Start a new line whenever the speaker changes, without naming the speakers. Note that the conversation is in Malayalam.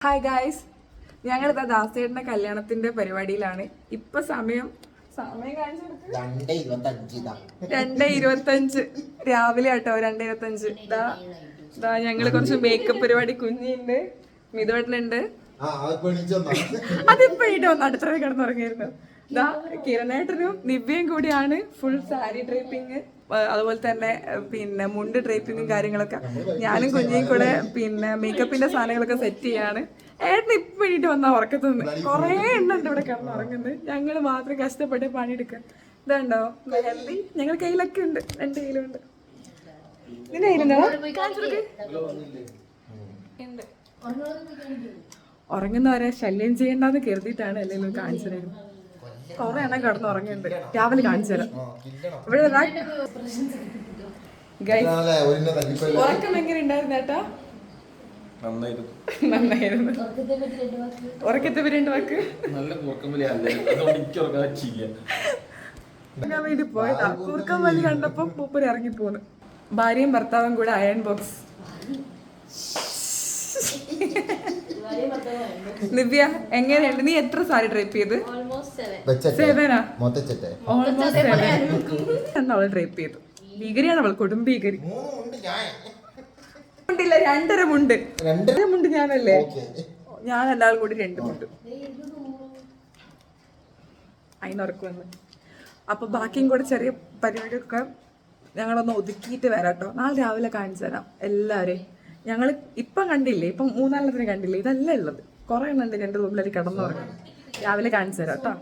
ഹായ് ഗായ്സ്, ഞങ്ങളിതാ ദാസേട്ടന്റെ കല്യാണത്തിന്റെ പരിപാടിയിലാണ്. ഇപ്പൊ സമയം കാണിച്ചു 2:25 രാവിലെ ആട്ടോ. 2:25. ഇതാ ഞങ്ങള് കുറച്ച് മേക്കപ്പ് പരിപാടി. കുഞ്ഞിണ്ട്, മിതുവേട്ടനുണ്ട്. അതിപ്പോഴേട്ടോ വന്നു അടുത്ത കിടന്നുറങ്ങിയിരുന്നു. ഇതാ കിരണേട്ടനും നിവ്യയും കൂടിയാണ് ഫുൾ സാരി ഡ്രൈപ്പിങ്, അതുപോലെ തന്നെ പിന്നെ മുണ്ട് ഡ്രൈപ്പിങ്ങും കാര്യങ്ങളൊക്കെ. ഞാനും കുഞ്ഞിയും കൂടെ പിന്നെ മേക്കപ്പിന്റെ സാധനങ്ങളൊക്കെ സെറ്റ് ചെയ്യാണ്. ഏട്ടന് ഇപ്പൊ വേണ്ടിട്ട് വന്നാ ഉറക്കത്തുനിന്ന് കുറേ എണ്ണുണ്ട് ഇവിടെ കിടന്നുറങ്ങുന്നത്. ഞങ്ങള് മാത്രം കഷ്ടപ്പെട്ട് പണിയെടുക്കുക. ഇതുണ്ടോ മെഹന്തി ഞങ്ങൾ കയ്യിലൊക്കെ ഉണ്ട്, 2 കയ്യിലുണ്ട്. നിന്റെ കയ്യിലുണ്ടോ? ഉറങ്ങുന്നവരെ ശല്യം ചെയ്യണ്ടെന്ന് കരുതിയിട്ടാണ് എന്തെങ്കിലും കാണിച്ചു തരുന്നത്. കുറെ എണ്ണം കിടന്നുറങ്ങിയിട്ടുണ്ട്. രാവിലെ കാണിച്ചു തരാം. ഇവിടെ ഉറക്കം എങ്ങനെ ഉണ്ടായിരുന്നു ഏട്ടാ? നന്നായിരുന്നു. ഉറക്കത്തെ രണ്ട് വാക്ക് ഞാൻ വേണ്ടി പോയതാ. കൂർക്കം വലി കണ്ടപ്പോ മൂപ്പര് ഇറങ്ങിപ്പോന്ന്. ഭാര്യയും ഭർത്താവും കൂടെ അയൺ ബോക്സ്. നിവ്യ എങ്ങനെയുണ്ട്? നീ എത്ര സാരി ഡ്രൈപ്പ് ചെയ്ത്? 7 അവൾ ഡ്രൈപ്പ് ചെയ്തു. ഭീകരിയാണ് അവൾ, കൊടും ഭീകരി. മുണ്ടില്ല, 2.5 മുണ്ട്. 2.5 മുണ്ട് ഞാനല്ലേ? ഞാൻ എല്ലാവരും കൂടി 2 മുണ്ട്. അതിനുറക്ക് വന്ന്. അപ്പൊ ബാക്കിയും കൂടെ ചെറിയ പരിപാടിയൊക്കെ ഞങ്ങളൊന്ന് ഒതുക്കിയിട്ട് വരാട്ടോ. നാളെ രാവിലെ കാണിച്ചു തരാം എല്ലാവരെയും. ഞങ്ങൾ ഇപ്പം കണ്ടില്ലേ, ഇപ്പം 3-4 കണ്ടില്ലേ? ഇതല്ല ഉള്ളത്, കുറെ എണ്ണം ഉണ്ട് 2 റൂമിലേക്ക് കിടന്നു പറഞ്ഞു. രാവിലെ കാണിച്ചു തരാം കേട്ടോ.